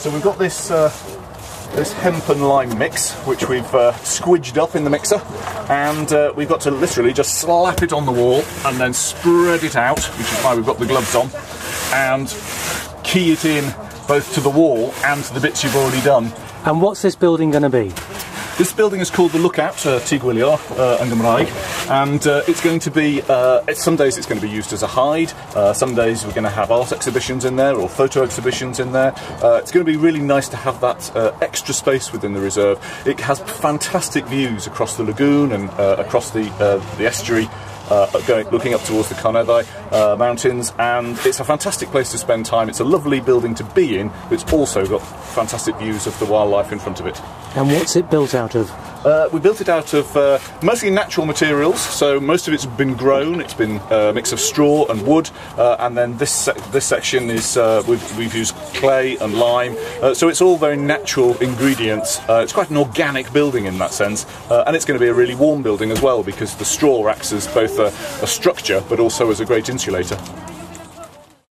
So we've got this this hemp and lime mix, which we've squidged up in the mixer, and we've got to literally just slap it on the wall and then spread it out, which is why we've got the gloves on, and key it in both to the wall and to the bits you've already done. And what's this building going to be? This building is called the LookOut, Tŷ Gwylio yn Gymraeg, and it's going to be, some days it's going to be used as a hide, some days we're going to have art exhibitions in there or photo exhibitions in there. It's going to be really nice to have that extra space within the reserve. It has fantastic views across the lagoon and across the estuary, looking up towards the Conwy mountains, and it's a fantastic place to spend time. It's a lovely building to be in, but it's also got fantastic views of the wildlife in front of it. And what's it built out of? We built it out of mostly natural materials, so most of it's been grown. It's been a mix of straw and wood, and then this section is we've used clay and lime, so it's all very natural ingredients. It's quite an organic building in that sense, and it's going to be a really warm building as well, because the straw acts as both a structure but also as a great insulator.